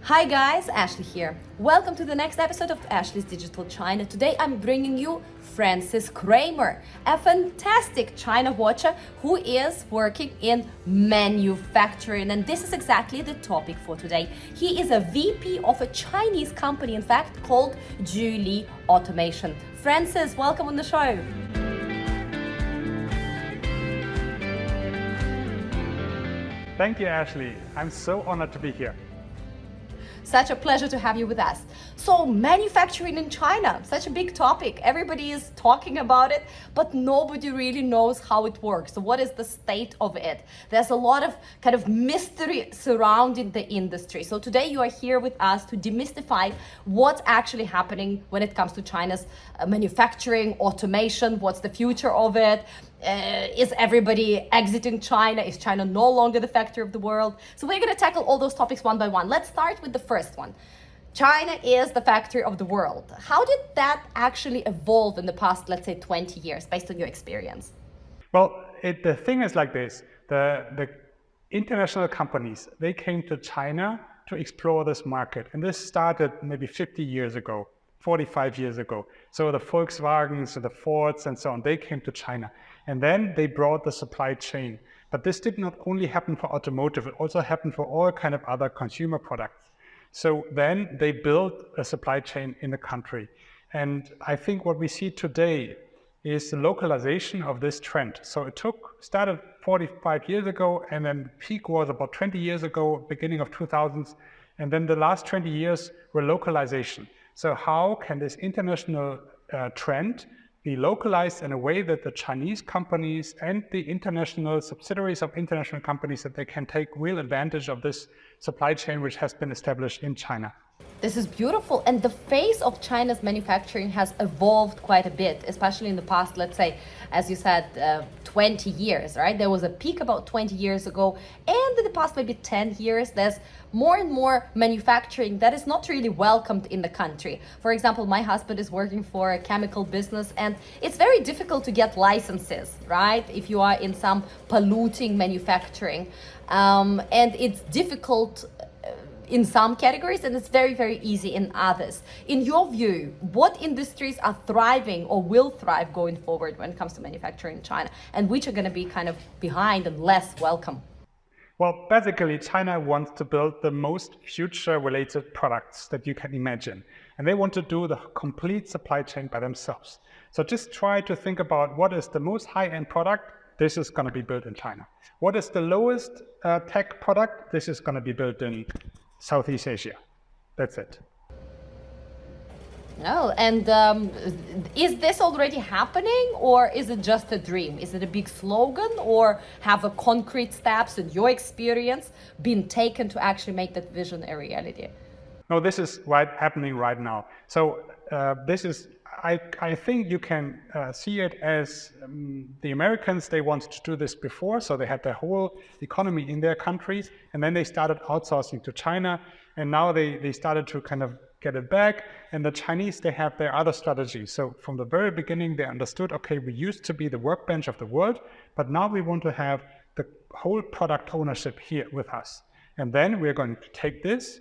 Hi guys, Ashley here. Welcome to the next episode of Ashley's Digital China. Today I'm bringing you Francis Kremer, a fantastic China watcher who is working in manufacturing, and this is exactly the topic for today. He is a VP of a Chinese company, in fact, called Julie Automation. Francis, welcome on the show. Thank you, Ashley. I'm so honored to be here. Such a pleasure to have you with us. So manufacturing in China, such a big topic. Everybody is talking about it, but nobody really knows how it works. So what is the state of it? There's a lot of kind of mystery surrounding the industry. So today you are here with us to demystify what's actually happening when it comes to China's manufacturing, automation, what's the future of it? Is everybody exiting China? Is China no longer the factory of the world? So we're going to tackle all those topics one by one. Let's start with the first one. China is the factory of the world. How did that actually evolve in the past, let's say, 20 years, based on your experience? Well, the thing is like this. The international companies, they came to China to explore this market. And this started maybe 50 years ago, 45 years ago. So the Volkswagens, the Fords, and so on, they came to China. And then they brought the supply chain. But this did not only happen for automotive, it also happened for all kind of other consumer products. So then they built a supply chain in the country. And I think what we see today is the localization of this trend. So it started 45 years ago, and then the peak was about 20 years ago, beginning of 2000s. And then the last 20 years were localization. So how can this international trend be localized in a way that the Chinese companies and the international subsidiaries of international companies, that they can take real advantage of this supply chain which has been established in China? This is beautiful. And the face of China's manufacturing has evolved quite a bit, especially in the past, let's say, as you said, 20 years, right? There was a peak about 20 years ago. And in the past maybe 10 years, there's more and more manufacturing that is not really welcomed in the country. For example, my husband is working for a chemical business, and it's very difficult to get licenses, right? If you are in some polluting manufacturing. And it's difficult in some categories, and it's very, very easy in others. In your view, what industries are thriving or will thrive going forward when it comes to manufacturing in China, and which are going to be kind of behind and less welcome? Well, basically, China wants to build the most future-related products that you can imagine. And they want to do the complete supply chain by themselves. So just try to think about what is the most high-end product. This is going to be built in China. What is the lowest tech product? This is going to be built in Southeast Asia. That's it. No, and is this already happening, or is it just a dream? Is it a big slogan, or have a concrete steps in your experience been taken to actually make that vision a reality? No, this is happening right now. So this is, I think you can see it as the Americans, they wanted to do this before, so they had their whole economy in their countries, and then they started outsourcing to China, and now they started to kind of get it back, and the Chinese, they have their other strategies. So from the very beginning, they understood, okay, we used to be the workbench of the world, but now we want to have the whole product ownership here with us. And then we're going to take this,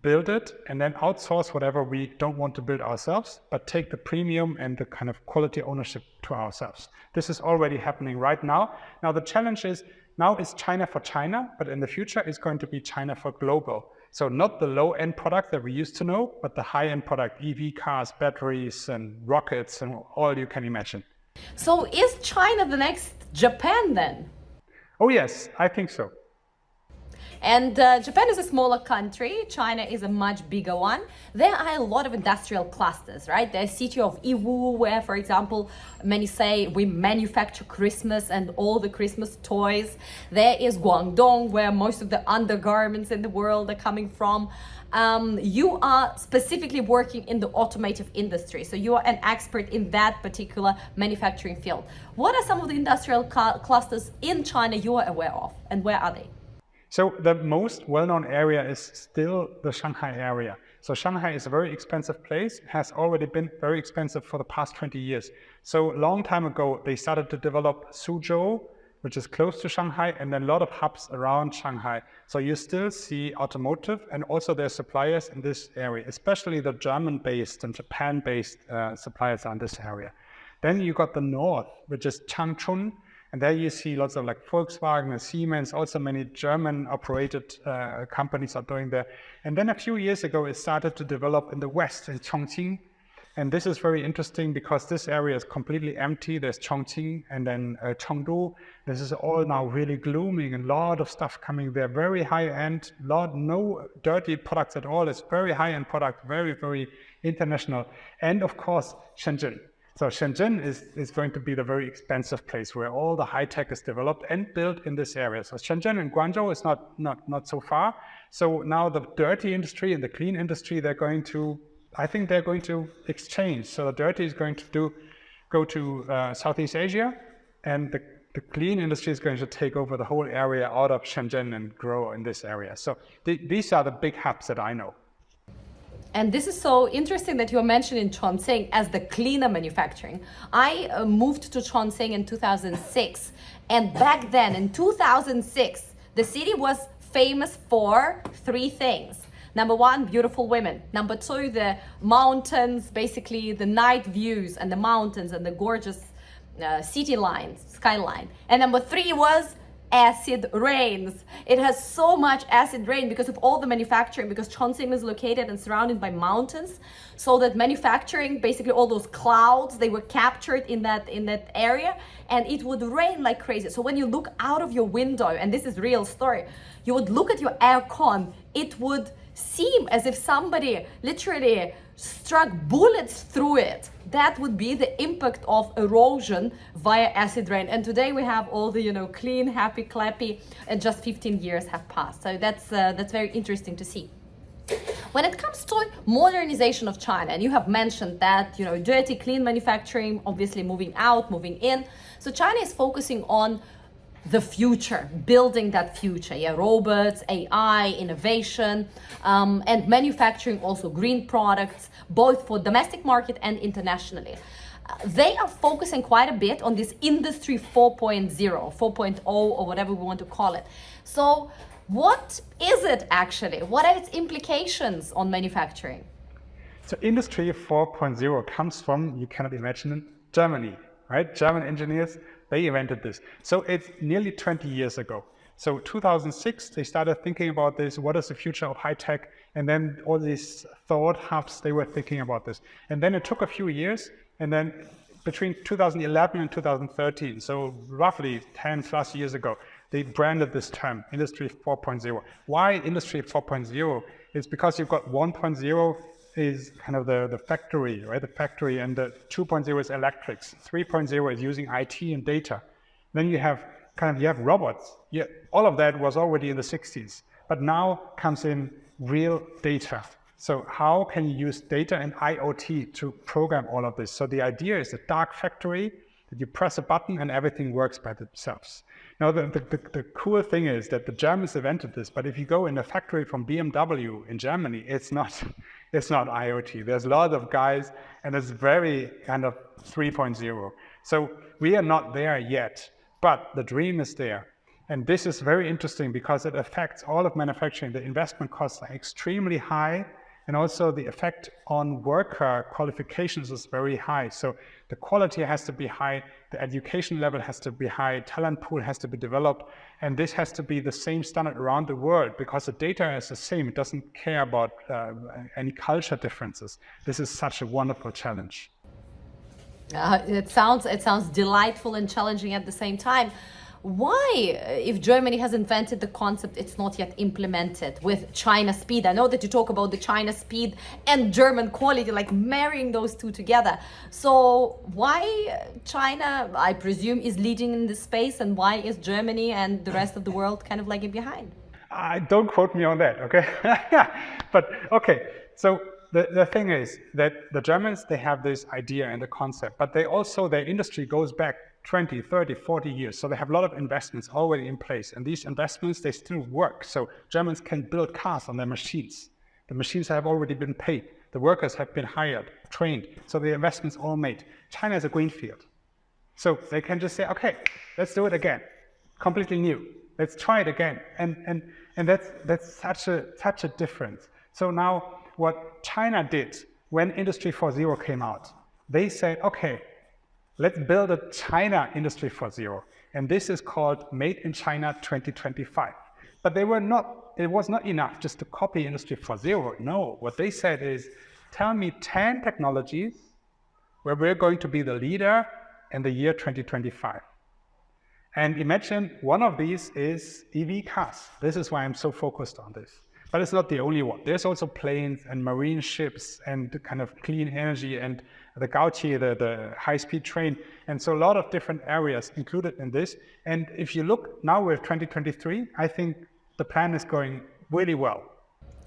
build it, and then outsource whatever we don't want to build ourselves, but take the premium and the kind of quality ownership to ourselves. This is already happening right now. Now the challenge is, now it's China for China, but in the future it's going to be China for global. So not the low-end product that we used to know, but the high-end product, EV cars, batteries, and rockets, and all you can imagine. So is China the next Japan then? Oh yes, I think so. And Japan is a smaller country. China is a much bigger one. There are a lot of industrial clusters, right? There's city of Yiwu, where, for example, many say we manufacture Christmas and all the Christmas toys. There is Guangdong, where most of the undergarments in the world are coming from. You are specifically working in the automotive industry, so you are an expert in that particular manufacturing field. What are some of the industrial clusters in China you are aware of, and where are they? So the most well-known area is still the Shanghai area. So Shanghai is a very expensive place, has already been very expensive for the past 20 years. So a long time ago, they started to develop Suzhou, which is close to Shanghai, and then a lot of hubs around Shanghai. So you still see automotive, and also their suppliers in this area, especially the German-based and Japan-based suppliers are in this area. Then you got the north, which is Changchun, and there you see lots of like Volkswagen and Siemens, also many German-operated companies are doing there. And then a few years ago, it started to develop in the west, in Chongqing. And this is very interesting because this area is completely empty. There's Chongqing and then Chengdu. This is all now really glooming, and a lot of stuff coming there, very high-end, no dirty products at all. It's very high-end product, very, very international. And of course, Shenzhen. So Shenzhen is going to be the very expensive place where all the high tech is developed and built in this area. So Shenzhen and Guangzhou is not so far. So now the dirty industry and the clean industry, I think they're going to exchange. So the dirty is going to go to Southeast Asia, and the clean industry is going to take over the whole area out of Shenzhen and grow in this area. So these are the big hubs that I know. And this is so interesting that you're mentioning Chongqing as the cleaner manufacturing. I moved to Chongqing in 2006. And back then, in 2006, the city was famous for three things. Number one, beautiful women. Number two, the mountains, basically the night views and the mountains and the gorgeous city lines, skyline. And number three was acid rains. It has so much acid rain because of all the manufacturing, because Chongqing is located and surrounded by mountains, so that manufacturing, basically all those clouds, they were captured in that area, and it would rain like crazy. So when you look out of your window, and this is real story, you would look at your aircon, it would seem as if somebody literally struck bullets through it. That would be the impact of erosion via acid rain. And today we have all the clean, happy, clappy, and just 15 years have passed. So that's very interesting to see. When it comes to modernization of China, and you have mentioned that dirty, clean manufacturing, obviously moving out, moving in. So China is focusing on the future, building that future, robots, AI, innovation, and manufacturing also green products, both for domestic market and internationally. They are focusing quite a bit on this industry 4.0, 4.0, or whatever we want to call it. So what is it actually? What are its implications on manufacturing? So industry 4.0 comes from, you cannot imagine it, Germany, right? German engineers, they invented this. So it's nearly 20 years ago. So 2006, they started thinking about this. What is the future of high tech? And then all these thought hubs, they were thinking about this. And then it took a few years. And then between 2011 and 2013, so roughly 10 plus years ago, they branded this term, Industry 4.0. Why Industry 4.0? It's because you've got 1.0 is kind of the factory, right? The factory, and the 2.0 is electrics. 3.0 is using IT and data. Then you have robots. Yeah, all of that was already in the 60s, but now comes in real data. So how can you use data and IoT to program all of this? So the idea is a dark factory that you press a button and everything works by themselves. Now the cool thing is that the Germans invented this, but if you go in a factory from BMW in Germany, it's not IoT. There's a lot of guys, and it's very kind of 3.0. So we are not there yet, but the dream is there. And this is very interesting because it affects all of manufacturing. The investment costs are extremely high, and also the effect on worker qualifications is very high. So the quality has to be high, the education level has to be high, talent pool has to be developed, and this has to be the same standard around the world because the data is the same. It doesn't care about any culture differences. This is such a wonderful challenge. It sounds delightful and challenging at the same time. Why, if Germany has invented the concept, it's not yet implemented with China speed? I know that you talk about the China speed and German quality, like marrying those two together. So why China, I presume, is leading in this space, and why is Germany and the rest of the world kind of lagging behind? Don't quote me on that, okay? But okay, so the thing is that the Germans, they have this idea and the concept, but they also, their industry goes back 20, 30, 40 years. So they have a lot of investments already in place. And these investments, they still work. So Germans can build cars on their machines. The machines have already been paid. The workers have been hired, trained. So the investments all made. China is a greenfield. So they can just say, okay, let's do it again. completely new. Let's try it again. And that's such a difference. So now what China did when Industry 4.0 came out, they said, okay, let's build a China Industry 4.0. And this is called Made in China 2025. But it was not enough just to copy Industry 4.0. No, what they said is, tell me 10 technologies where we're going to be the leader in the year 2025. And imagine one of these is EV cars. This is why I'm so focused on this. But it's not the only one. There's also planes and marine ships and kind of clean energy and the Gautier, the high-speed train. And so a lot of different areas included in this. And if you look, now we're 2023, I think the plan is going really well.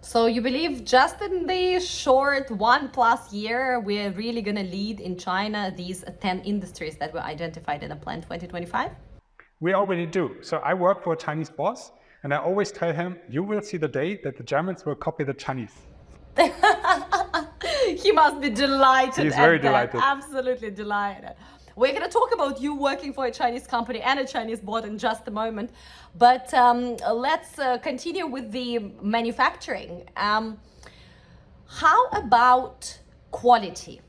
So you believe just in the short 1+ year, we're really going to lead in China these 10 industries that were identified in the plan 2025? We already do. So I work for a Chinese boss, and I always tell him, you will see the day that the Germans will copy the Chinese. He must be delighted. He's very delighted. Absolutely delighted. We're going to talk about you working for a Chinese company and a Chinese board in just a moment. But let's continue with the manufacturing. How about quality?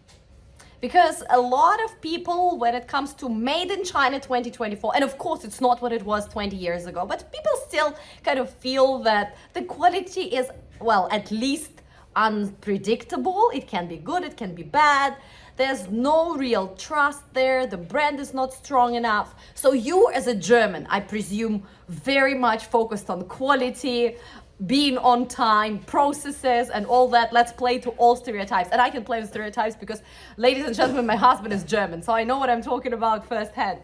Because a lot of people, when it comes to Made in China 2024, and of course it's not what it was 20 years ago, but people still kind of feel that the quality is, well, at least unpredictable. It can be good, it can be bad. There's no real trust there. The brand is not strong enough. So you as a German, I presume, very much focused on quality, being on time, processes and all that. Let's play to all stereotypes. And I can play with stereotypes because, ladies and gentlemen, my husband is German, so I know what I'm talking about firsthand.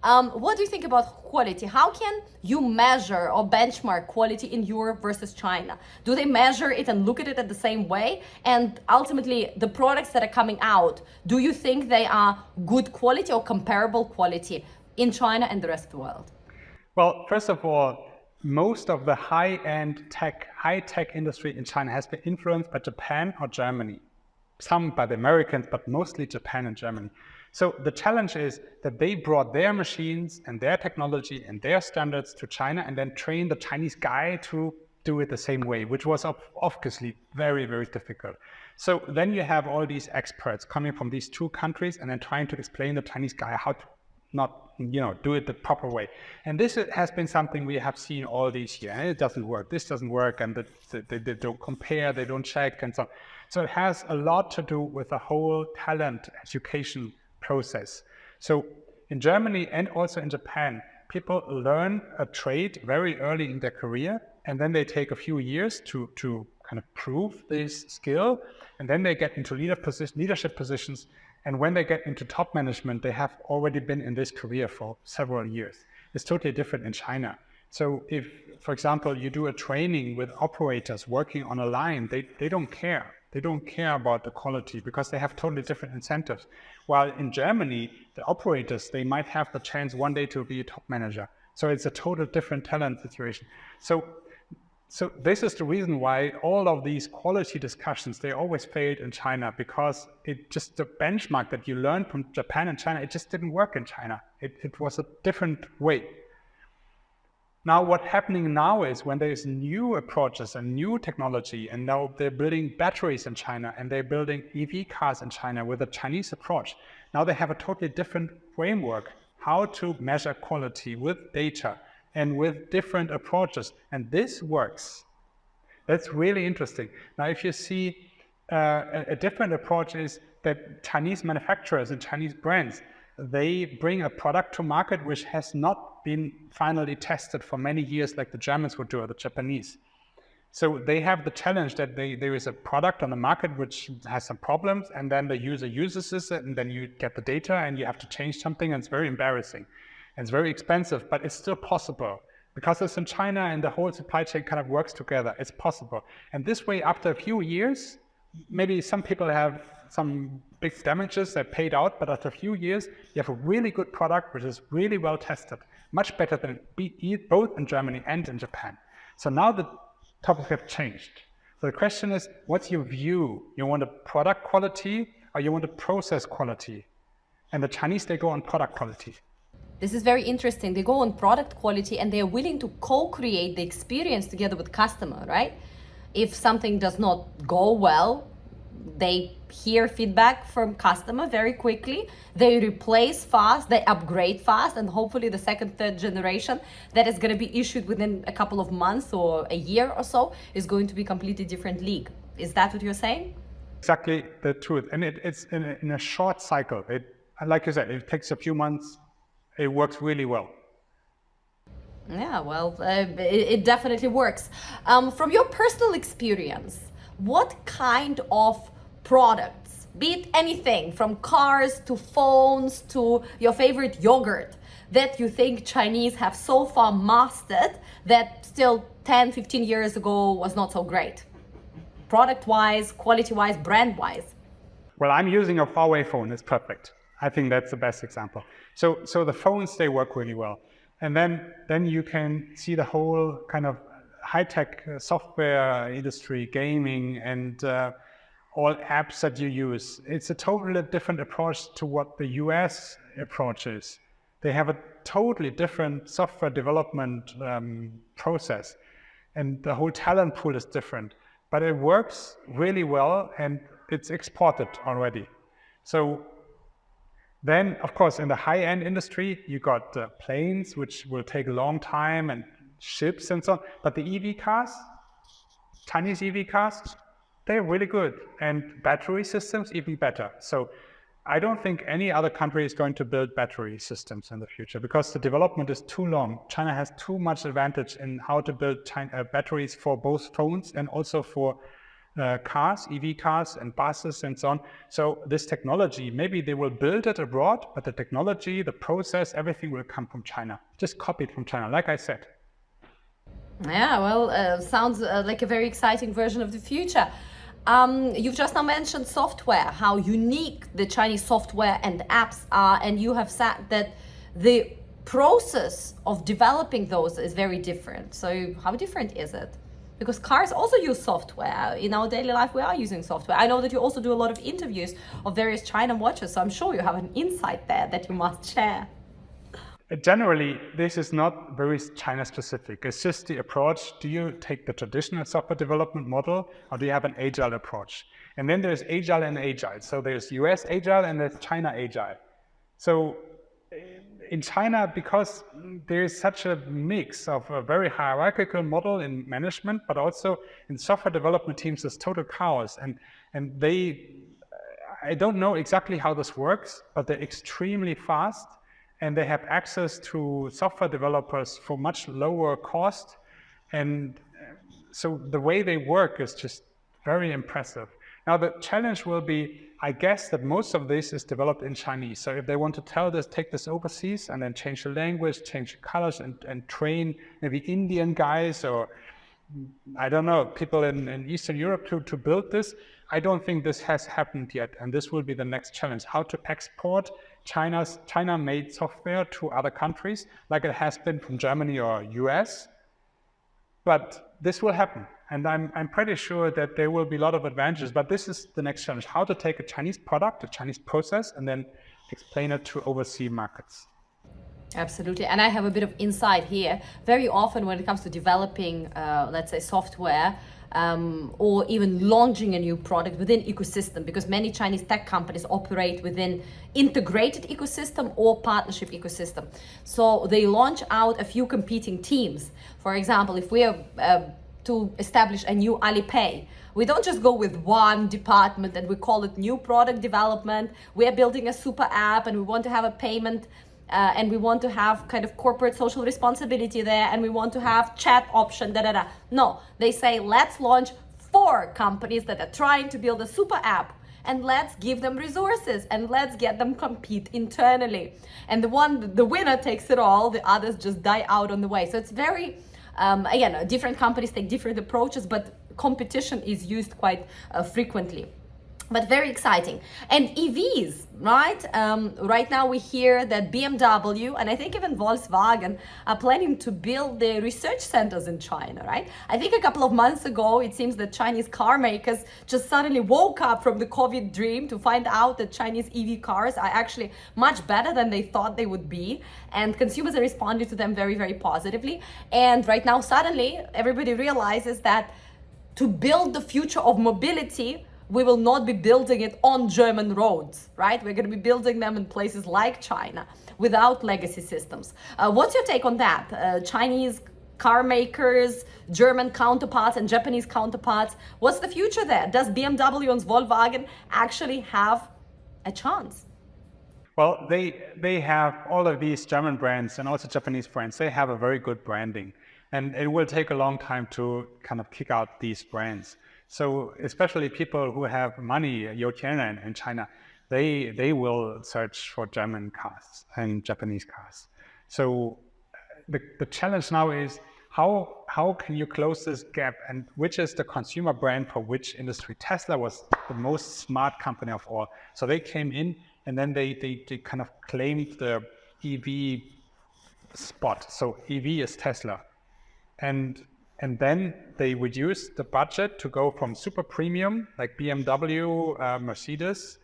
What do you think about quality? How can you measure or benchmark quality in Europe versus China? Do they measure it and look at it at the same way? And ultimately, the products that are coming out, do you think they are good quality or comparable quality in China and the rest of the world? Well, first of all, most of the high-end tech, high-tech industry in China has been influenced by Japan or Germany. Some by the Americans, but mostly Japan and Germany. So the challenge is that they brought their machines and their technology and their standards to China and then trained the Chinese guy to do it the same way, which was obviously very, very difficult. So then you have all these experts coming from these two countries and then trying to explain to the Chinese guy how to not, do it the proper way. And this has been something we have seen all these years. And it doesn't work, this doesn't work, and they don't compare, they don't check, and so on. So it has a lot to do with the whole talent education process. So in Germany and also in Japan, people learn a trade very early in their career, and then they take a few years to kind of prove this skill, and then they get into leadership positions. And when they get into top management, they have already been in this career for several years. It's totally different in China. So if, for example, you do a training with operators working on a line, they don't care. They don't care about the quality because they have totally different incentives. While in Germany, the operators, they might have the chance one day to be a top manager. So it's a total different talent situation. So this is the reason why all of these quality discussions, they always failed in China, because it just, the benchmark that you learned from Japan and China, it just didn't work in China. It was a different way. Now what's happening now is when there's new approaches and new technology, and now they're building batteries in China and they're building EV cars in China with a Chinese approach. Now they have a totally different framework, how to measure quality with data and with different approaches. And this works. That's really interesting. Now, if you see a different approach is that Chinese manufacturers and Chinese brands, they bring a product to market which has not been finally tested for many years like the Germans would do, or the Japanese. So they have the challenge that there is a product on the market which has some problems, and then the user uses it, and then you get the data and you have to change something, and it's very embarrassing. And it's very expensive, but it's still possible. Because it's in China and the whole supply chain kind of works together, it's possible. And this way, after a few years, maybe some people have some big damages that paid out, but after a few years, you have a really good product which is really well tested, much better than both in Germany and in Japan. So now the topics have changed. So the question is, what's your view? You want a product quality or you want a process quality? And the Chinese, they go on product quality. This is very interesting. They go on product quality and they are willing to co-create the experience together with customer, right? If something does not go well, they hear feedback from customer very quickly, they replace fast, they upgrade fast, and hopefully the second, third generation that is going to be issued within a couple of months or a year or so is going to be completely different league. Is that what you're saying? Exactly the truth. And it's in a short cycle. Like you said, it takes a few months. It works really well. Yeah, well, it definitely works. From your personal experience, what kind of products, be it anything from cars to phones to your favorite yogurt, that you think Chinese have so far mastered that still 10, 15 years ago was not so great? Product-wise, quality-wise, brand-wise? Well, I'm using a Huawei phone. It's perfect. I think that's the best example. So the phones, they work really well. And then you can see the whole kind of high-tech software industry, gaming, and all apps that you use. It's a totally different approach to what the US approach is. They have a totally different software development process. And the whole talent pool is different. But it works really well, and it's exported already. So then, of course, in the high-end industry, you got planes, which will take a long time, and ships and so on. But the EV cars, Chinese EV cars, they're really good. And battery systems, even better. So I don't think any other country is going to build battery systems in the future because the development is too long. China has too much advantage in how to build batteries for both phones and also for cars, EV cars and buses and so on. So this technology, maybe they will build it abroad, but the technology, the process, everything will come from China. Just copied from China, like I said. Yeah, well, sounds like a very exciting version of the future. You've just now mentioned software, how unique the Chinese software and apps are, and you have said that the process of developing those is very different. So how different is it? Because cars also use software. In our daily life, we are using software. I know that you also do a lot of interviews of various China watches, so I'm sure you have an insight there that you must share. Generally, this is not very China specific. It's just the approach. Do you take the traditional software development model or do you have an agile approach? And then there's agile and agile. So there's US agile and there's China agile. So in China, because there is such a mix of a very hierarchical model in management, but also in software development teams, there's total chaos. And I don't know exactly how this works, but they're extremely fast. And they have access to software developers for much lower cost. And so the way they work is just very impressive. Now the challenge will be, I guess that most of this is developed in Chinese. So if they want to take this overseas and then change the language, change the colors and train maybe Indian guys or I don't know, people in Eastern Europe to build this, I don't think this has happened yet. And this will be the next challenge, how to export China-made software to other countries, like it has been from Germany or US. But this will happen. And I'm pretty sure that there will be a lot of advantages. But this is the next challenge, how to take a Chinese product, a Chinese process, and then explain it to overseas markets. Absolutely. And I have a bit of insight here. Very often when it comes to developing, let's say, software, or even launching a new product within ecosystem, because many Chinese tech companies operate within integrated ecosystem or partnership ecosystem. So they launch out a few competing teams. For example, if we are to establish a new Alipay, we don't just go with one department and we call it new product development. We are building a super app and we want to have a payment and we want to have kind of corporate social responsibility there, and we want to have chat option, No, they say, let's launch 4 companies that are trying to build a super app, and let's give them resources and let's get them compete internally. And the winner takes it all, the others just die out on the way. So it's very, again, different companies take different approaches, but competition is used quite frequently. But very exciting. And EVs, right? Right now we hear that BMW and I think even Volkswagen are planning to build their research centers in China, right? I think a couple of months ago, it seems that Chinese car makers just suddenly woke up from the COVID dream to find out that Chinese EV cars are actually much better than they thought they would be. And consumers are responding to them very, very positively. And right now, suddenly, everybody realizes that to build the future of mobility, we will not be building it on German roads, right? We're going to be building them in places like China without legacy systems. What's your take on that? Chinese car makers, German counterparts and Japanese counterparts. What's the future there? Does BMW and Volkswagen actually have a chance? Well, they have all of these German brands and also Japanese brands. They have a very good branding. And it will take a long time to kind of kick out these brands. So especially people who have money, Yotian in China, they will search for German cars and Japanese cars. So the challenge now is how can you close this gap, and which is the consumer brand for which industry? Tesla was the most smart company of all. So they came in and then they kind of claimed the EV spot. So EV is Tesla. And then they reduced the budget to go from super premium like BMW, Mercedes,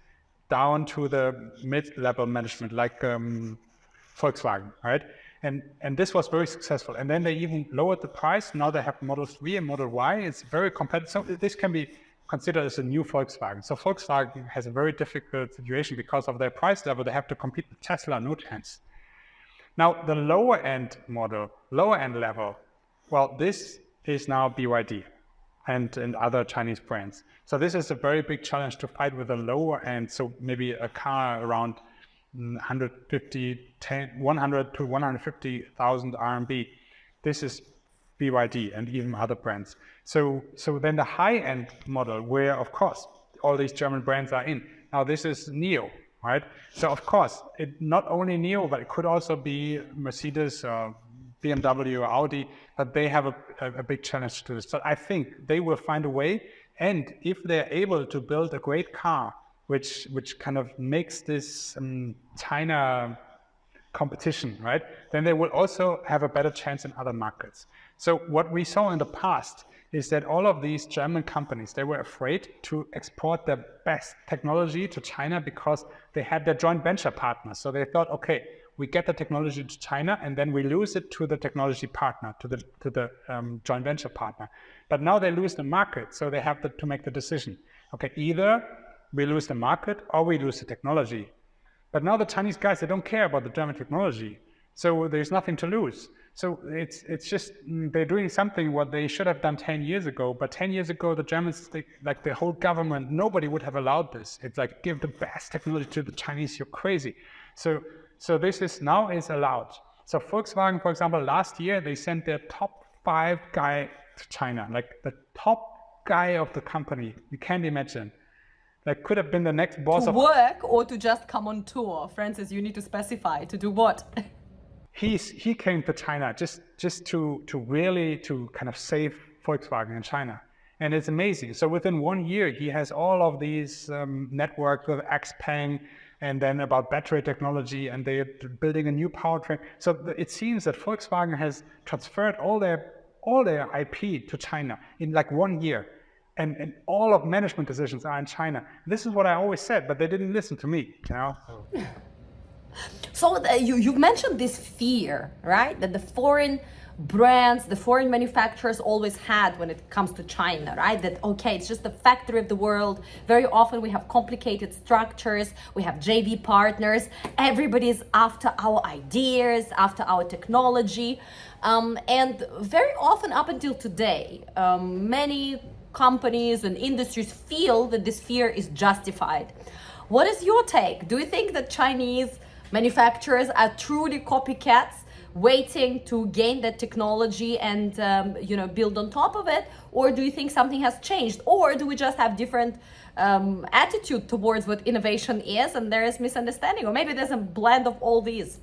down to the mid-level management like Volkswagen, right? And this was very successful. And then they even lowered the price. Now they have Model 3 and Model Y. It's very competitive. So this can be considered as a new Volkswagen. So Volkswagen has a very difficult situation because of their price level. They have to compete with Tesla, no chance. Now the lower end model, lower end level, well, this is now BYD and other Chinese brands. So this is a very big challenge to fight with the lower end. So maybe a car around 100 to 150,000 RMB. This is BYD and even other brands. So then the high end model, where of course all these German brands are in. Now this is Neo, right? So of course, it not only Neo, but it could also be Mercedes or BMW or Audi, but they have a big challenge to this. So I think they will find a way, and if they're able to build a great car, which kind of makes this China competition, right, then they will also have a better chance in other markets. So what we saw in the past is that all of these German companies, they were afraid to export their best technology to China because they had their joint venture partners. So they thought, okay, we get the technology to China and then we lose it to the technology partner, to the joint venture partner. But now they lose the market, so they have to make the decision. Okay, either we lose the market or we lose the technology. But now the Chinese guys, they don't care about the German technology, so there's nothing to lose. So it's just they're doing something what they should have done 10 years ago. But 10 years ago, the Germans, like the whole government, nobody would have allowed this. It's like, give the best technology to the Chinese, you're crazy. So this is now is allowed. So Volkswagen, for example, last year, they sent their top 5 guy to China, like the top guy of the company. You can't imagine. Like, could have been the next boss to work or to just come on tour. Francis, you need to specify to do what? He came to China just to really to kind of save Volkswagen in China. And it's amazing. So within 1 year, he has all of these networks with XPeng, and then about battery technology, and they're building a new powertrain. So it seems that Volkswagen has transferred all their IP to China in like 1 year. And all of management decisions are in China. This is what I always said, but they didn't listen to me, you know? So you've mentioned this fear, right? That the foreign brands, the foreign manufacturers always had when it comes to China, right? That, okay, it's just the factory of the world. Very often we have complicated structures, we have JV partners, everybody's after our ideas, after our technology. And very often up until today, many companies and industries feel that this fear is justified. What is your take? Do you think that Chinese manufacturers are truly copycats waiting to gain that technology and build on top of it? Or do you think something has changed? Or do we just have different attitude towards what innovation is and there is misunderstanding? Or maybe there's a blend of all these?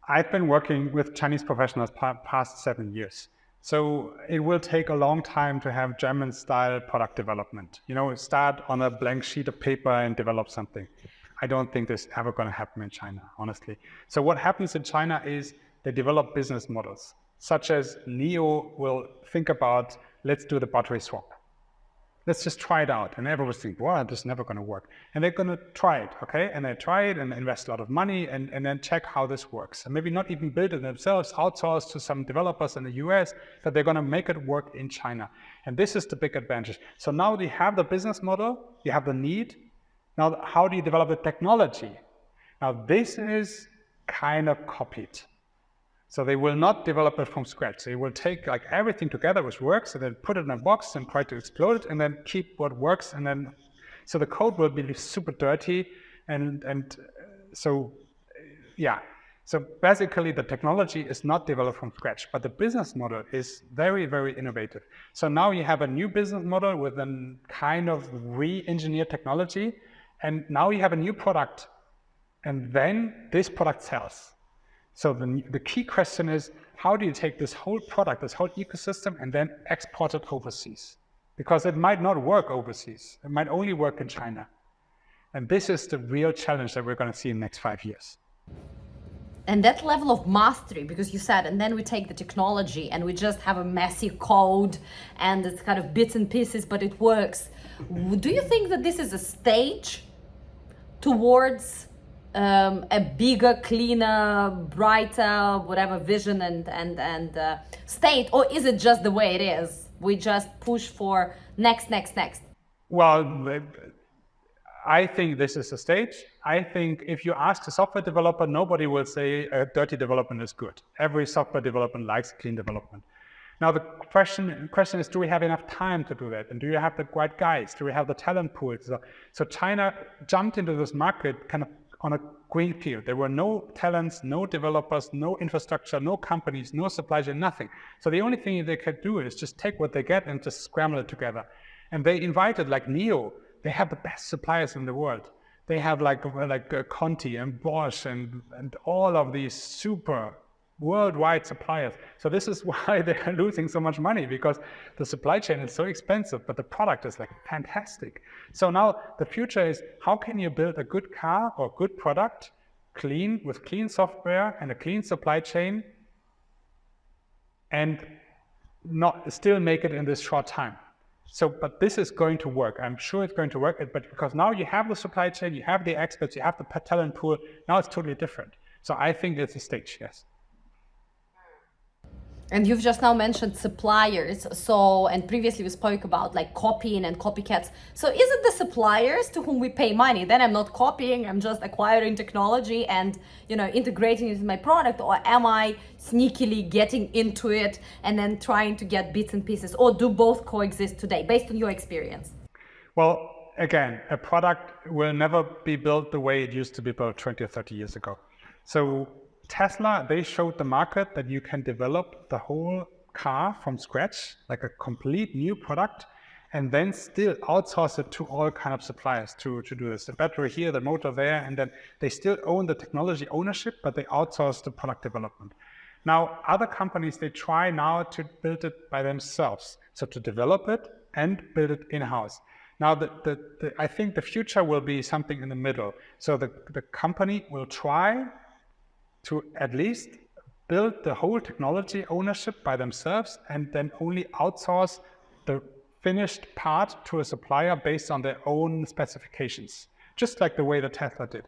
I've been working with Chinese professionals past 7 years. So it will take a long time to have German-style product development. Start on a blank sheet of paper and develop something. I don't think this is ever going to happen in China, honestly. So what happens in China is they develop business models, such as NIO will think about, let's do the battery swap. Let's just try it out. And everyone's thinking, wow, this is never going to work. And they're going to try it, okay? And they try it and invest a lot of money and then check how this works. And maybe not even build it themselves, outsource to some developers in the US, but they're going to make it work in China. And this is the big advantage. So now you have the business model, you have the need. Now, how do you develop the technology? Now, this is kind of copied. So they will not develop it from scratch. They will take like everything together which works and then put it in a box and try to explode it and then keep what works. And then, so the code will be super dirty. So basically the technology is not developed from scratch, but the business model is very, very innovative. So now you have a new business model with a kind of re-engineered technology. And now you have a new product. And then this product sells. So the key question is, how do you take this whole product, this whole ecosystem, and then export it overseas? Because it might not work overseas. It might only work in China. And this is the real challenge that we're going to see in the next 5 years. And that level of mastery, because you said, and then we take the technology and we just have a messy code and it's kind of bits and pieces, but it works. Do you think that this is a stage towards a bigger, cleaner, brighter, whatever vision and state, or is it just the way it is? We just push for next. Well, I think this is a stage. I think if you ask a software developer, nobody will say dirty development is good. Every software development likes clean development. Now the question is, do we have enough time to do that? And do you have the right guys? Do we have the talent pool? So China jumped into this market kind of on a green field. There were no talents, no developers, no infrastructure, no companies, no supply chain, nothing. So the only thing they could do is just take what they get and just scramble it together. And they invited like NIO. They have the best suppliers in the world. They have like Conti and Bosch and all of these super worldwide suppliers. So this is why they are losing so much money, because the supply chain is so expensive, but the product is like fantastic. So now the future is, how can you build a good car or good product, clean, with clean software and a clean supply chain, and not still make it in this short time? So, but this is going to work. I'm sure it's going to work, but because now you have the supply chain, you have the experts, you have the talent pool, now it's totally different. So I think it's a stage, yes. And you've just now mentioned suppliers. So, and previously we spoke about like copying and copycats. So is it the suppliers to whom we pay money? Then I'm not copying, I'm just acquiring technology and, integrating it in my product, or am I sneakily getting into it and then trying to get bits and pieces? Or do both coexist today, based on your experience? Well, again, a product will never be built the way it used to be built 20 or 30 years ago. So Tesla, they showed the market that you can develop the whole car from scratch, like a complete new product, and then still outsource it to all kind of suppliers to do this. The battery here, the motor there, and then they still own the technology ownership, but they outsource the product development. Now, other companies, they try now to build it by themselves. So to develop it and build it in-house. Now, I think the future will be something in the middle. So the company will try to at least build the whole technology ownership by themselves and then only outsource the finished part to a supplier based on their own specifications, just like the way that Tesla did.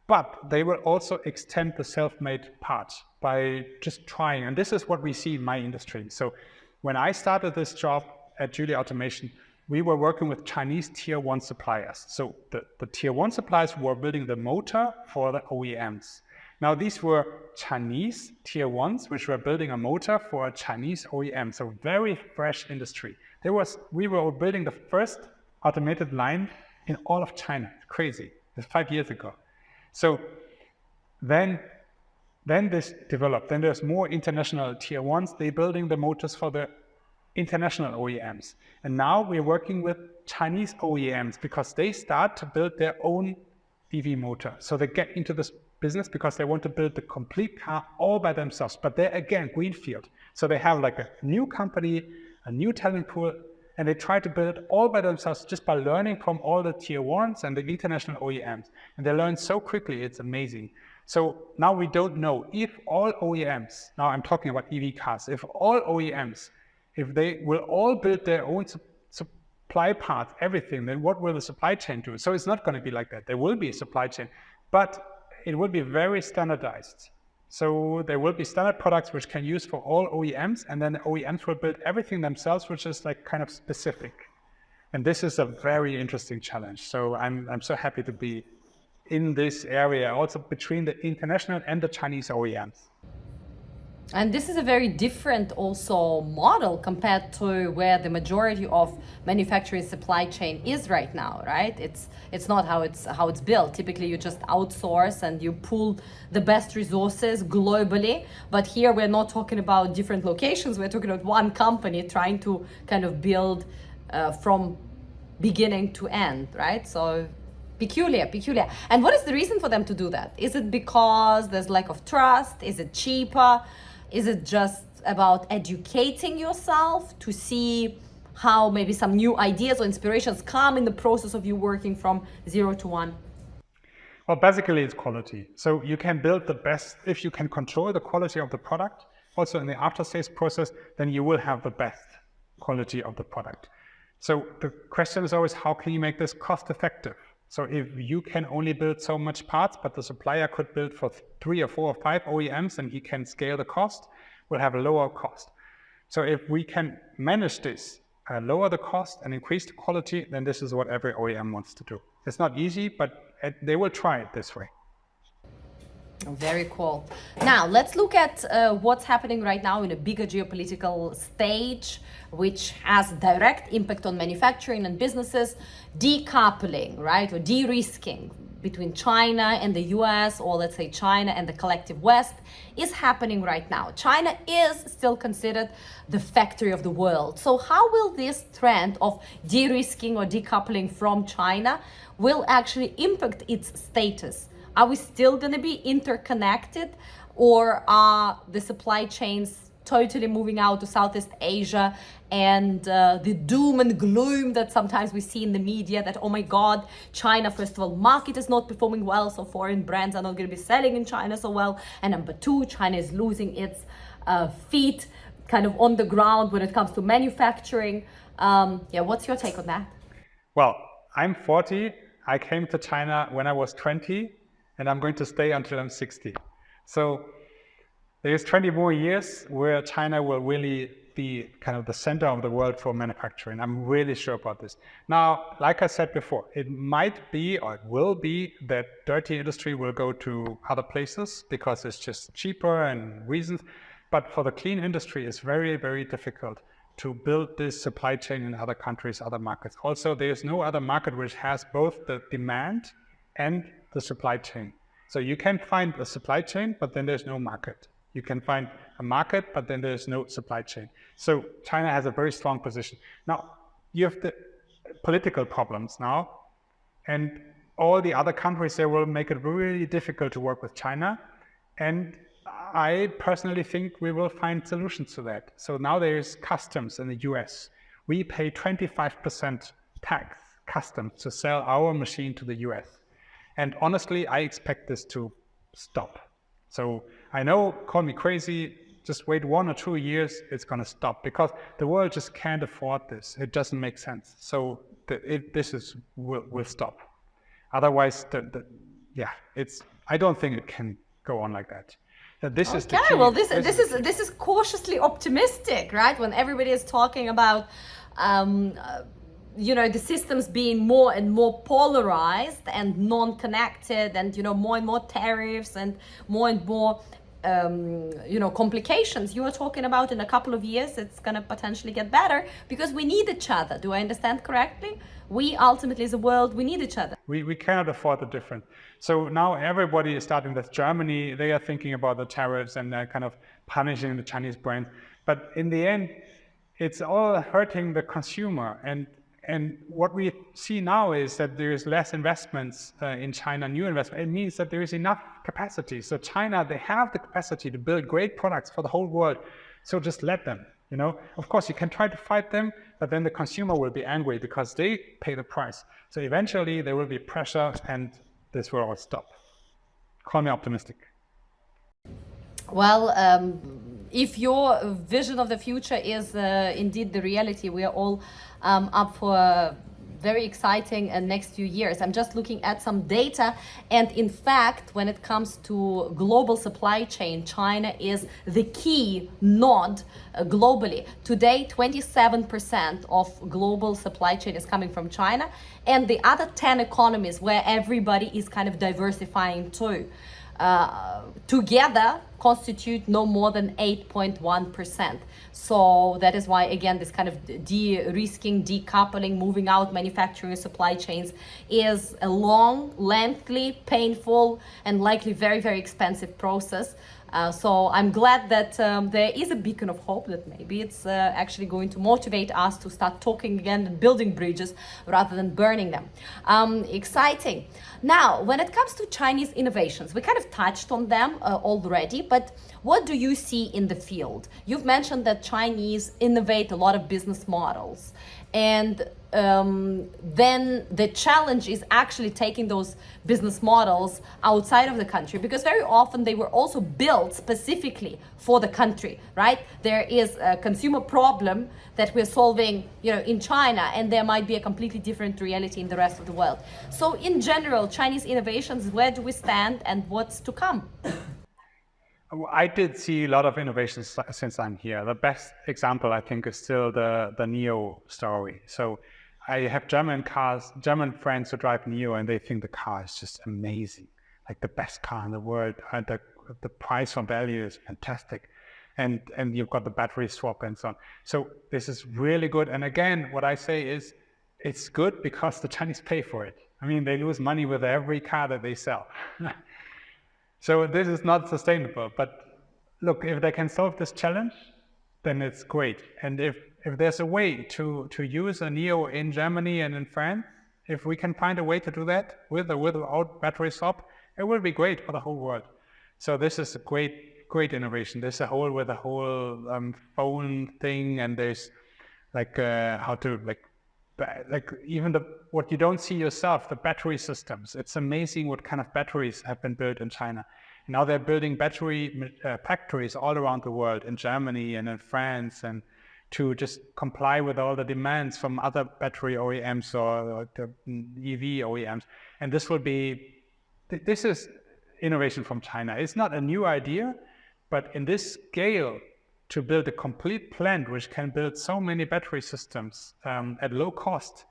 But they will also extend the self-made part by just trying. And this is what we see in my industry. So when I started this job at Julia Automation, we were working with Chinese tier 1 suppliers. So the tier 1 suppliers were building the motor for the OEMs. Now, these were Chinese tier 1s, which were building a motor for a Chinese OEM. So very fresh industry. We were building the first automated line in all of China. Crazy. It's 5 years ago. So then this developed. Then there's more international tier 1s. They're building the motors for the international OEMs. And now we're working with Chinese OEMs because they start to build their own EV motor. So they get into this business because they want to build the complete car all by themselves. But they're, again, greenfield. So they have like a new company, a new talent pool, and they try to build it all by themselves just by learning from all the tier ones and the international OEMs. And they learn so quickly, it's amazing. So now we don't know if all OEMs, now I'm talking about EV cars, if all OEMs, if they will all build their own supply parts, everything, then what will the supply chain do? So it's not going to be like that. There will be a supply chain, but it will be very standardized. So there will be standard products which can use for all OEMs, and then the OEMs will build everything themselves, which is like kind of specific. And this is a very interesting challenge. So I'm so happy to be in this area, also between the international and the Chinese OEMs. And this is a very different also model compared to where the majority of manufacturing supply chain is right now, right? It's not how it's built. Typically you just outsource and you pull the best resources globally. But here we're not talking about different locations, we're talking about one company trying to kind of build from beginning to end, right? So peculiar. And what is the reason for them to do that? Is it because there's lack of trust? Is it cheaper? Is it just about educating yourself to see how maybe some new ideas or inspirations come in the process of you working from 0 to 1? Well, basically it's quality. So you can build the best, if you can control the quality of the product, also in the after-sales process, then you will have the best quality of the product. So the question is always, how can you make this cost effective? So if you can only build so much parts, but the supplier could build for 3 or 4 or 5 OEMs and he can scale the cost, we'll have a lower cost. So if we can manage this, lower the cost and increase the quality, then this is what every OEM wants to do. It's not easy, but they will try it this way. Very cool. Now let's look at what's happening right now in a bigger geopolitical stage, which has direct impact on manufacturing and businesses. Decoupling, right, or de-risking between China and the US, or let's say China and the collective West, is happening right now. China is still considered the factory of the world. So how will this trend of de-risking or decoupling from China will actually impact its status? Are we still going to be interconnected, or are the supply chains totally moving out to Southeast Asia, and the doom and gloom that sometimes we see in the media that, oh my God, China, first of all, market is not performing well, so foreign brands are not going to be selling in China so well. And number 2, China is losing its feet kind of on the ground when it comes to manufacturing. Yeah, what's your take on that? Well, I'm 40. I came to China when I was 20. And I'm going to stay until I'm 60. So there's 20 more years where China will really be kind of the center of the world for manufacturing. I'm really sure about this. Now, like I said before, it might be, or it will be, that dirty industry will go to other places because it's just cheaper and reasons. But for the clean industry, it's very, very difficult to build this supply chain in other countries, other markets. Also, there's no other market which has both the demand and the supply chain. So you can find a supply chain, but then there's no market. You can find a market, but then there's no supply chain. So China has a very strong position. Now, you have the political problems now, and all the other countries there will make it really difficult to work with China. And I personally think we will find solutions to that. So now there's customs in the US. We pay 25% tax customs to sell our machine to the US. And honestly, I expect this to stop. So I know, call me crazy, just wait 1 or 2 years, it's going to stop, because the world just can't afford this. It doesn't make sense. So this will stop. Otherwise, I don't think it can go on like that. This is this is cautiously optimistic, right? When everybody is talking about the systems being more and more polarized and non-connected, and more and more tariffs and more complications. You are talking about in a couple of years it's going to potentially get better because we need each other. Do I understand correctly? We ultimately, as a world, we need each other. We cannot afford the difference. So now everybody is starting with Germany. They are thinking about the tariffs and kind of punishing the Chinese brands. But in the end, it's all hurting the consumer. And what we see now is that there is less investments in China, new investment. It means that there is enough capacity. So China, they have the capacity to build great products for the whole world. So just let them, you know. Of course, you can try to fight them, but then the consumer will be angry because they pay the price. So eventually there will be pressure and this will all stop. Call me optimistic. Well, if your vision of the future is indeed the reality, we are all up for a very exciting next few years. I'm just looking at some data, and in fact, when it comes to global supply chain, China is the key node globally. Today, 27% of global supply chain is coming from China, and the other 10 economies where everybody is kind of diversifying too, together constitute no more than 8.1%. So that is why, again, this kind of de-risking, decoupling, moving out manufacturing supply chains is a long, lengthy, painful, and likely very, very expensive process. So I'm glad that there is a beacon of hope that maybe it's actually going to motivate us to start talking again and building bridges rather than burning them. Exciting. Now, when it comes to Chinese innovations, we kind of touched on them already, but what do you see in the field? You've mentioned that Chinese innovate a lot of business models, and then the challenge is actually taking those business models outside of the country, because very often they were also built specifically for the country, right? There is a consumer problem that we're solving, you know, in China, and there might be a completely different reality in the rest of the world. So in general, Chinese innovations, where do we stand and what's to come? I did see a lot of innovations since I'm here. The best example, I think, is still the NIO story. So I have German friends who drive NIO, and they think the car is just amazing, like the best car in the world. And the price for value is fantastic. And you've got the battery swap and so on. So this is really good. And again, what I say is it's good because the Chinese pay for it. I mean, they lose money with every car that they sell. So this is not sustainable, but look, if they can solve this challenge, then it's great. And if there's a way to use a NIO in Germany and in France, if we can find a way to do that with or without battery swap, it will be great for the whole world. So this is a great innovation. There's a whole with a whole phone thing, and there's like how to like even what you don't see yourself, the battery systems. It's amazing what kind of batteries have been built in China. Now they're building battery factories all around the world, in Germany and in France, and to just comply with all the demands from other battery OEMs or the EV OEMs. And this is innovation from China. It's not a new idea, but in this scale, to build a complete plant which can build so many battery systems at low cost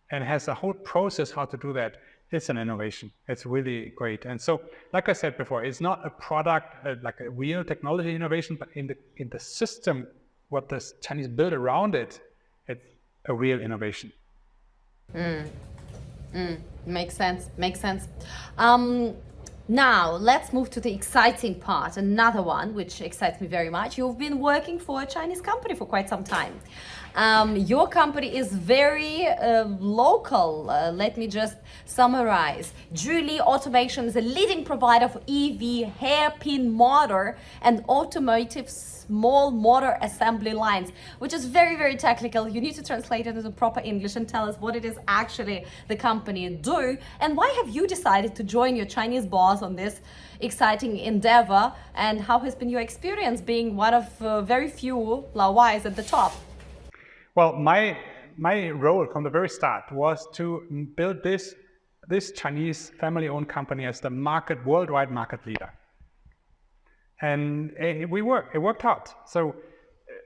and has a whole process how to do that, it's an innovation. It's really great. And so, like I said before, it's not a product like a real technology innovation, but in the system, what the Chinese build around it, it's a real innovation. Makes sense. Now, let's move to the exciting part, another one which excites me very much. You've been working for a Chinese company for quite some time. Your company is very local. Let me just summarize. Zhuli Automation is a leading provider of EV hairpin motor and automotive small motor assembly lines, which is very, very technical. You need to translate it into proper English and tell us what it is actually the company do. And why have you decided to join your Chinese boss on this exciting endeavor? And how has been your experience being one of very few Laowais at the top? Well, my role from the very start was to build this Chinese family-owned company as the worldwide market leader. And it worked out. So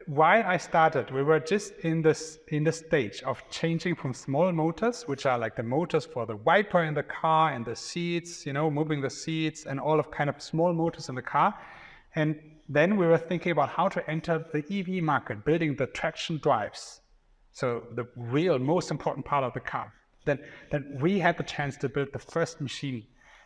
while I started, we were just in the stage of changing from small motors, which are like the motors for the wiper in the car and the seats, you know, moving the seats and all of kind of small motors in the car. And then we were thinking about how to enter the EV market, building the traction drives. So the real most important part of the car. Then we had the chance to build the first machine.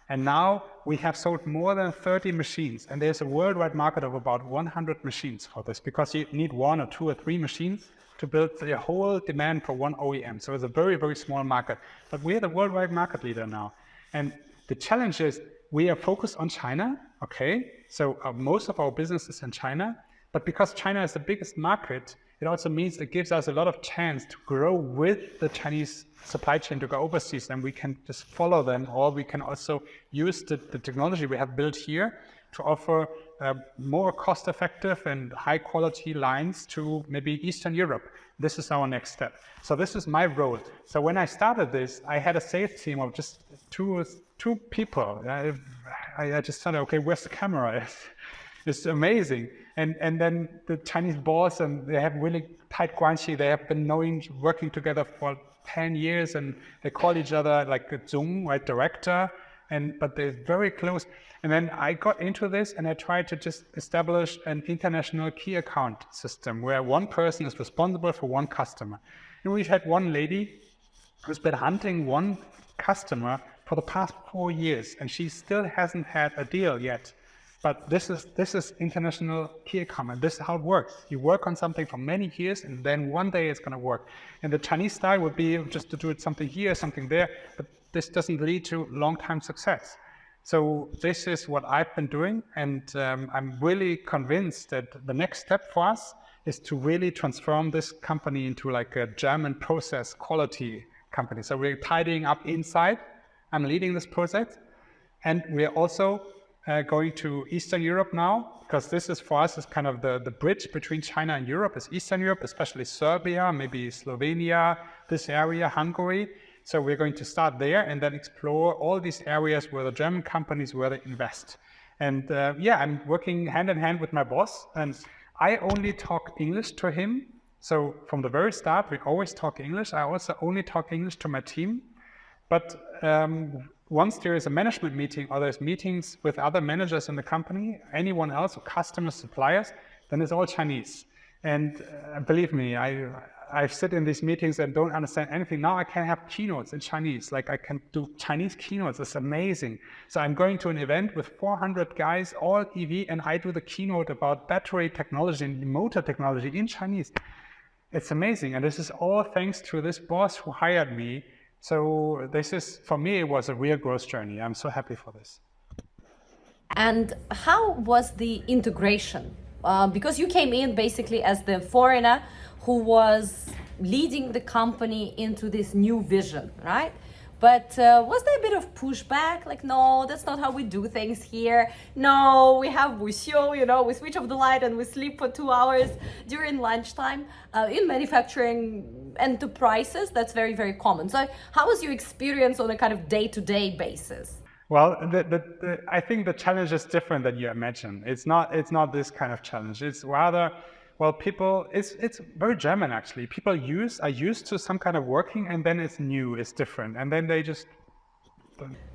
And now we have sold more than 30 machines, and there's a worldwide market of about 100 machines for this, because you need 1 or 2 or 3 machines to build the whole demand for one OEM. So it's a very, very small market, but we are the worldwide market leader now. And the challenge is we are focused on China, okay? So most of our business is in China, But because China is the biggest market, it also means it gives us a lot of chance to grow with the Chinese supply chain, to go overseas, and we can just follow them, or we can also use the technology we have built here to offer more cost-effective and high-quality lines to maybe Eastern Europe. This is our next step. So this is my role. So when I started this, I had a sales team of just two people. I just thought, okay, where's the camera? It's amazing. And then the Chinese boss, and they have really tight guanxi. They have been working together for 10 years, and they call each other like a Zong, right, director, but they're very close. And then I got into this, and I tried to just establish an international key account system where one person is responsible for one customer. And we've had one lady who's been hunting one customer for the past 4 years, and she still hasn't had a deal yet. But this is international key account, and this is how it works. You work on something for many years, and then one day it's going to work. And the Chinese style would be just to do it something here, something there, but this doesn't lead to long-time success. So this is what I've been doing, and I'm really convinced that the next step for us is to really transform this company into like a German process quality company. So we're tidying up inside. I'm leading this project, and we're also going to Eastern Europe now, because this is for us is kind of the bridge between China and Europe is Eastern Europe, especially Serbia, maybe Slovenia, this area, Hungary. So we're going to start there and then explore all these areas where the German companies, where they invest. And I'm working hand in hand with my boss, and I only talk English to him. So from the very start, we always talk English. I also only talk English to my team. But once there is a management meeting or there's meetings with other managers in the company, anyone else, or customers, suppliers, then it's all Chinese. And believe me, I sit in these meetings and don't understand anything. Now I can have keynotes in Chinese, like I can do Chinese keynotes. It's amazing. So I'm going to an event with 400 guys, all EV, and I do the keynote about battery technology and motor technology in Chinese. It's amazing. And this is all thanks to this boss who hired me. So this is, for me, it was a real growth journey. I'm so happy for this. And how was the integration? Because you came in basically as the foreigner who was leading the company into this new vision, right? But was there a bit of pushback? Like, no, that's not how we do things here. No, we have wuxiu, we switch off the light and we sleep for 2 hours during lunchtime. In manufacturing enterprises, that's very, very common. So how was your experience on a kind of day-to-day basis? Well, I think the challenge is different than you imagine. It's not this kind of challenge. It's rather, well, people, it's very German actually. People are used to some kind of working, and then it's new, it's different, and then they just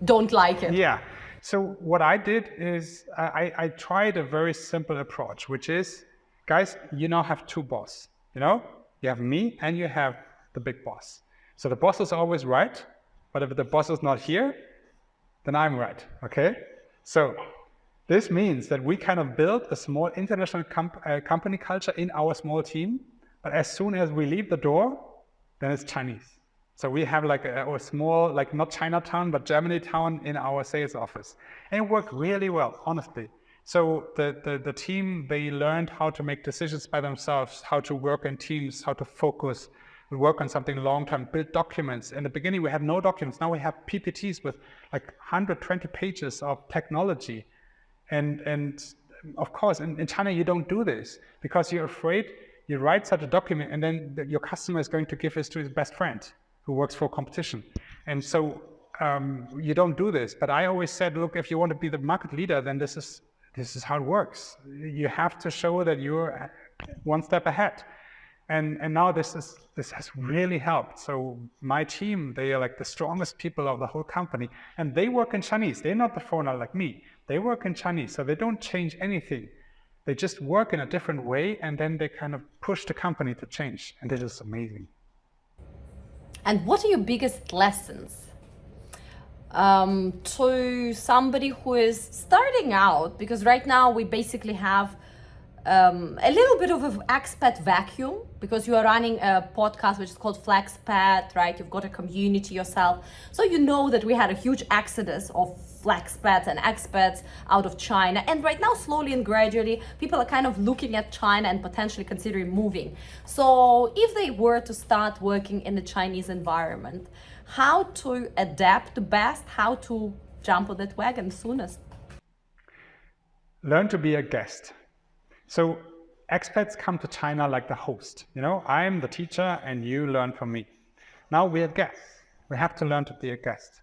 don't like it. Yeah. So what I did is I tried a very simple approach, which is, guys, you now have two bosses. You have me and you have the big boss. So the boss is always right, but if the boss is not here, then I'm right, okay? So this means that we kind of build a small international company culture in our small team, but as soon as we leave the door, then it's Chinese. So we have like a small, like not Chinatown, but Germany town in our sales office. And it worked really well, honestly. So the team, they learned how to make decisions by themselves, how to work in teams, how to focus. We work on something long-term, build documents. In the beginning, we had no documents. Now we have PPTs with like 120 pages of technology. And of course, in China, you don't do this because you're afraid you write such a document and then your customer is going to give this to his best friend who works for competition. And so you don't do this. But I always said, look, if you want to be the market leader, then this is how it works. You have to show that you're one step ahead. And now this has really helped. So my team, they are like the strongest people of the whole company, and they work in Chinese. They're not the foreigner like me. They work in Chinese, so they don't change anything. They just work in a different way, and then they kind of push the company to change. And this is amazing. And what are your biggest lessons to somebody who is starting out? Because right now we basically have a little bit of an expat vacuum because you are running a podcast which is called Flexpat, right? You've got a community yourself. So you know that we had a huge exodus of flexpats and expats out of China. And right now, slowly and gradually, people are kind of looking at China and potentially considering moving. So if they were to start working in the Chinese environment, how to adapt the best, how to jump on that wagon soonest? Learn to be a guest. So expats come to China like the host. I'm the teacher and you learn from me. Now we're guests. We have to learn to be a guest.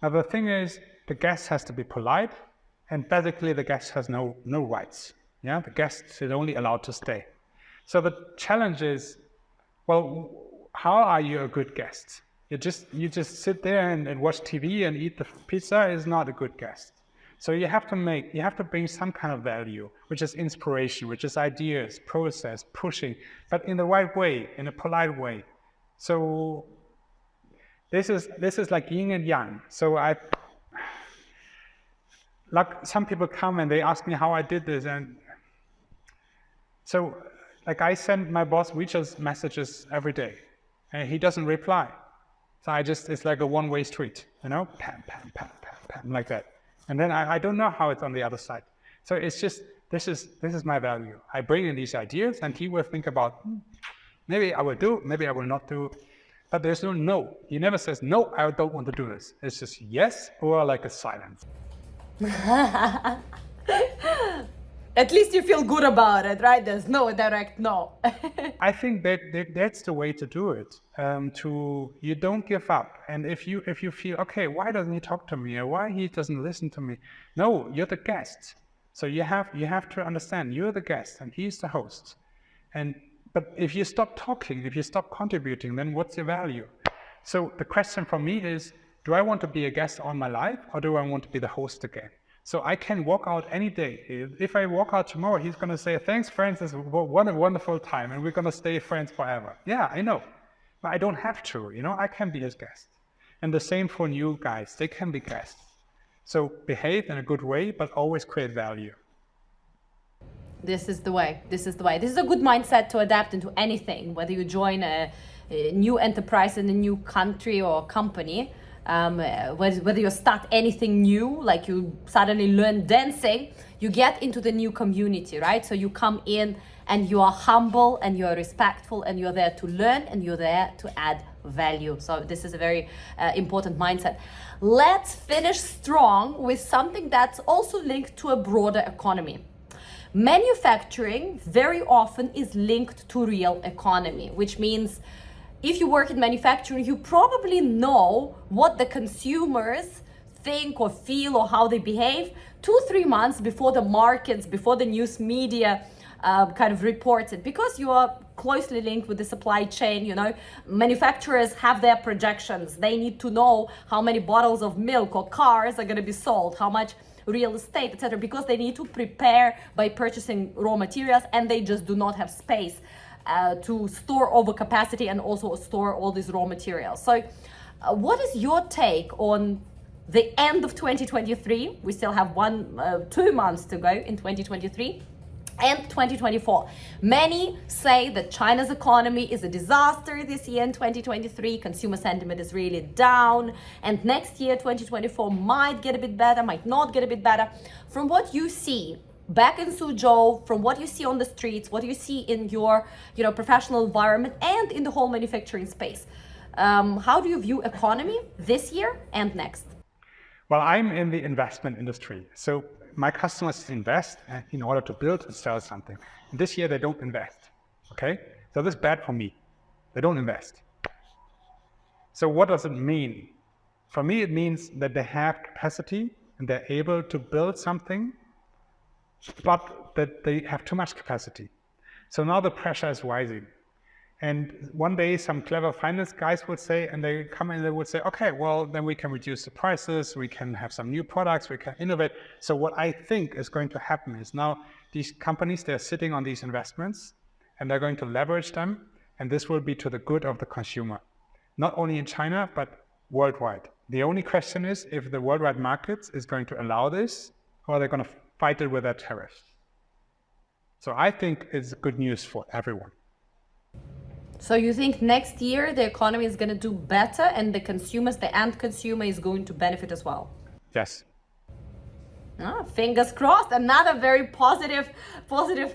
Now the thing is, the guest has to be polite, and basically the guest has no rights. Yeah, the guest is only allowed to stay. So the challenge is, well, how are you a good guest? You just sit there and watch TV and eat the pizza is not a good guest. So you have to bring some kind of value, which is inspiration, which is ideas, process, pushing, but in the right way, in a polite way. So this is like yin and yang. So like some people come and they ask me how I did this, and so like I send my boss WeChat messages every day, and he doesn't reply. So it's like a one-way street, pam, pam, pam, pam, pam, like that. And then I don't know how it's on the other side. So it's just, this is my value. I bring in these ideas and he will think about, maybe I will do, maybe I will not do. But there's no. He never says, no, I don't want to do this. It's just yes or like a silence. At least you feel good about it, right? There's no direct no. I think that's the way to do it. You don't give up. And if you feel, okay, why doesn't he talk to me, or why he doesn't listen to me? No, you're the guest. So you have to understand you're the guest and he's the host. But if you stop talking, if you stop contributing, then what's your value? So the question for me is, do I want to be a guest all my life, or do I want to be the host again? So I can walk out any day. If I walk out tomorrow, he's going to say, thanks, Francis, what a wonderful time, and we're going to stay friends forever. Yeah, I know. But I don't have to, I can be his guest. And the same for new guys. They can be guests. So behave in a good way, but always create value. This is the way. This is a good mindset to adapt into anything, whether you join a new enterprise in a new country or company. Whether you start anything new, like you suddenly learn dancing, you get into the new community, right? So you come in and you are humble and you are respectful and you're there to learn and you're there to add value. So this is a very important mindset. Let's finish strong with something that's also linked to a broader economy. Manufacturing very often is linked to real economy, which means if you work in manufacturing, you probably know what the consumers think or feel or how they behave 2-3 months before the markets, before the news media kind of reports it, because you are closely linked with the supply chain. Manufacturers have their projections. They need to know how many bottles of milk or cars are going to be sold, how much real estate, etc., because they need to prepare by purchasing raw materials, and they just do not have space to store overcapacity and also store all these raw materials. So what is your take on the end of 2023? We still have 2 months to go in 2023 and 2024. Many say that China's economy is a disaster this year in 2023. Consumer sentiment is really down, and next year, 2024, might get a bit better, might not get a bit better. From what you see back in Suzhou, from what you see on the streets, what you see in your professional environment and in the whole manufacturing space, how do you view economy this year and next? Well, I'm in the investment industry. So my customers invest in order to build and sell something. This year they don't invest, okay? So this is bad for me. They don't invest. So what does it mean? For me, it means that they have capacity and they're able to build something, but that they have too much capacity. So now the pressure is rising. And one day some clever finance guys would say, and they come in and they would say, okay, well, then we can reduce the prices, we can have some new products, we can innovate. So what I think is going to happen is now these companies, they're sitting on these investments and they're going to leverage them. And this will be to the good of the consumer, not only in China, but worldwide. The only question is if the worldwide markets is going to allow this, or they're going to fight it with their tariffs. So I think it's good news for everyone. So you think next year the economy is going to do better and the consumers, the end consumer is going to benefit as well? Yes. Fingers crossed. Another very positive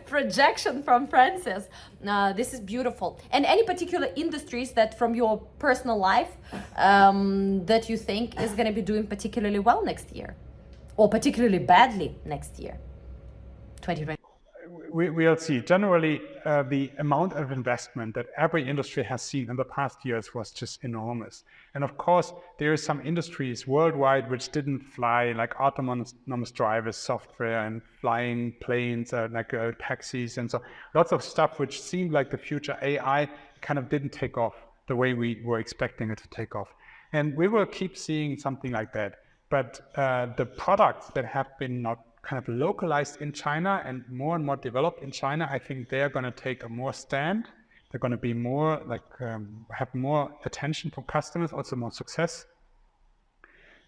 projection from Francis. This is beautiful. And any particular industries that from your personal life that you think is going to be doing particularly well next year or particularly badly next year, 2020? We'll see. Generally, the amount of investment that every industry has seen in the past years was just enormous. And of course, there are some industries worldwide which didn't fly, like autonomous drivers, software, and flying planes, taxis, and so lots of stuff which seemed like the future. AI kind of didn't take off the way we were expecting it to take off. And we will keep seeing something like that. But the products that have been not kind of localized in China and more developed in China, I think they're going to take a more stand. They're going to be more have more attention from customers, also more success.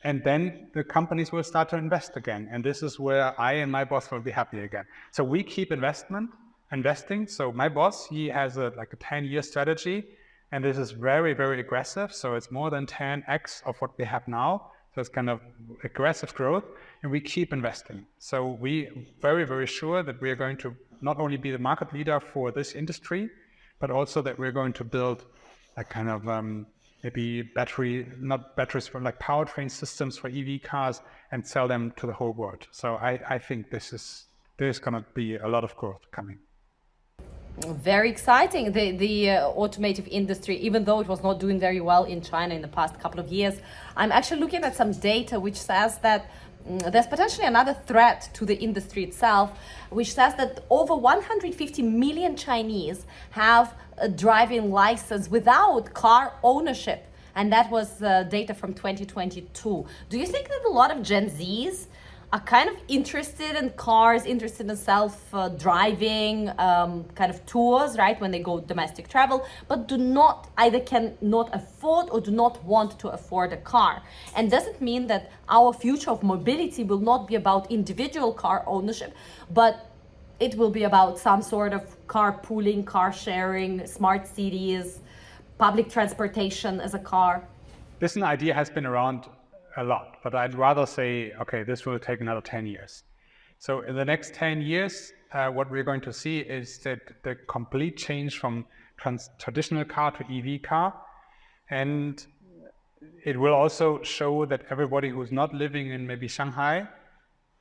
And then the companies will start to invest again. And this is where I and my boss will be happy again. So we keep investing. So my boss, he has a 10-year strategy, and this is very, very aggressive. So it's more than 10x of what we have now. So it's kind of aggressive growth, and we keep investing. So we very, very sure that we are going to not only be the market leader for this industry, but also that we're going to build a kind of maybe batteries for powertrain systems for EV cars and sell them to the whole world. So I think there's going to be a lot of growth coming. Very exciting. The automotive industry, even though it was not doing very well in China in the past couple of years, I'm actually looking at some data which says that there's potentially another threat to the industry itself, which says that over 150 million Chinese have a driving license without car ownership. And that was data from 2022. Do you think that a lot of Gen Zs are kind of interested in cars, interested in self-driving kind of tours, right, when they go domestic travel, but either cannot afford or do not want to afford a car? And does it mean that our future of mobility will not be about individual car ownership, but it will be about some sort of carpooling, car sharing, smart cities, public transportation as a car? This idea has been around a lot, but I'd rather say, okay, this will take another 10 years. So in the next 10 years, what we're going to see is that the complete change from traditional car to EV car. And it will also show that everybody who's not living in maybe Shanghai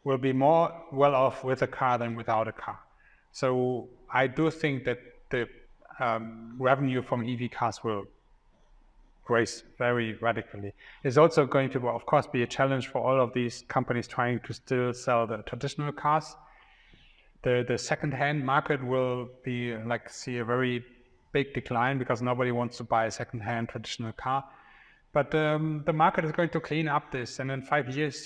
will be more well off with a car than without a car. So I do think that the revenue from EV cars will raise very radically. It's also going to, of course, be a challenge for all of these companies trying to still sell the traditional cars. The second-hand market will be see a very big decline because nobody wants to buy a second-hand traditional car. But the market is going to clean up this, and in 5 years,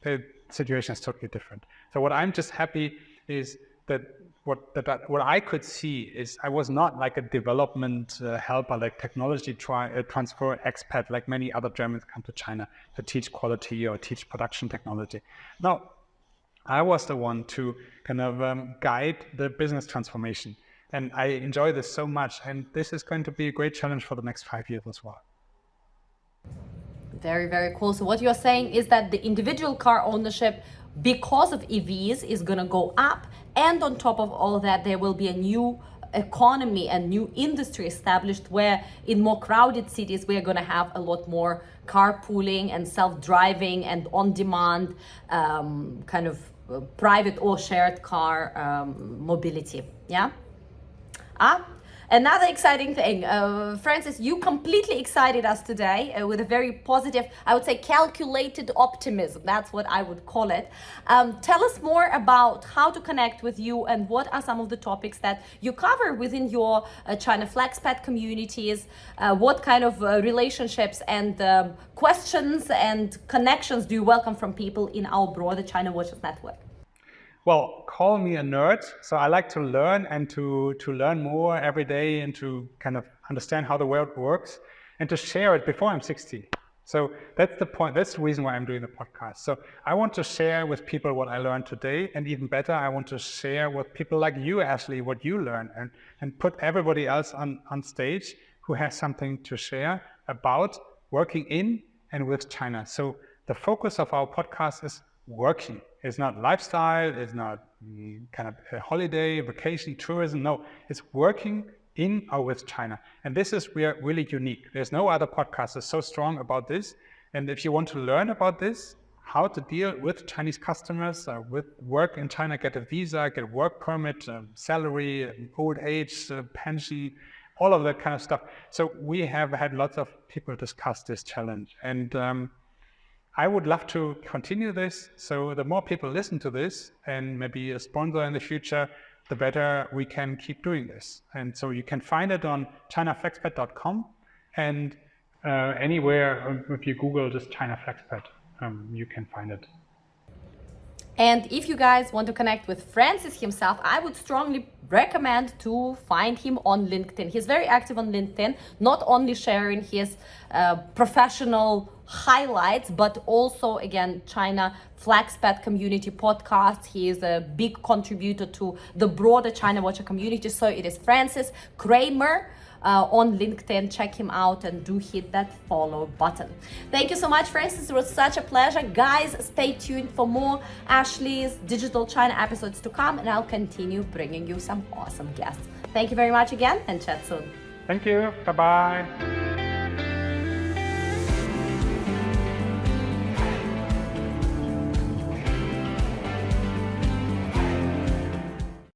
the situation is totally different. So what I'm just happy is that what I could see is I was not like a development helper, like technology transfer expat, like many other Germans come to China to teach quality or teach production technology. No, I was the one to kind of guide the business transformation. And I enjoy this so much. And this is going to be a great challenge for the next 5 years as well. Very, very cool. So what you're saying is that the individual car ownership, because of EVs, is going to go up. And on top of all that, there will be a new economy and new industry established where in more crowded cities, we're going to have a lot more carpooling and self-driving and on-demand kind of private or shared car mobility. Yeah? Another exciting thing, Francis, you completely excited us today with a very positive, I would say calculated optimism. That's what I would call it. Tell us more about how to connect with you and what are some of the topics that you cover within your China Flexpat communities. What kind of relationships and questions and connections do you welcome from people in our broader China Watchers network? Well, call me a nerd. So I like to learn and to learn more every day and to kind of understand how the world works and to share it before I'm 60. So that's the point. That's the reason why I'm doing the podcast. So I want to share with people what I learned today. And even better, I want to share with people like you, Ashley, what you learned, and put everybody else on stage who has something to share about working in and with China. So the focus of our podcast is working. It's not lifestyle. It's not kind of a holiday, vacation, tourism. No, it's working in or with China. And this is really unique. There's no other podcast that's so strong about this. And if you want to learn about this, how to deal with Chinese customers, with work in China, get a visa, get a work permit, salary, old age, pension, all of that kind of stuff. So we have had lots of people discuss this challenge. And I would love to continue this. So the more people listen to this and maybe a sponsor in the future, the better we can keep doing this. And so you can find it on chinaflexpad.com, and anywhere, if you Google just China Flexpad, you can find it. And if you guys want to connect with Francis himself, I would strongly recommend to find him on LinkedIn. He's very active on LinkedIn, not only sharing his professional highlights, but also, again, China Flexpad community podcast. He is a big contributor to the broader China Watcher community. So it is Francis Kremer. On LinkedIn, check him out and do hit that follow button. Thank you so much, Francis. It was such a pleasure. Guys, stay tuned for more Ashley's Digital China episodes to come, and I'll continue bringing you some awesome guests. Thank you very much again, and chat soon. Thank you. Bye-bye.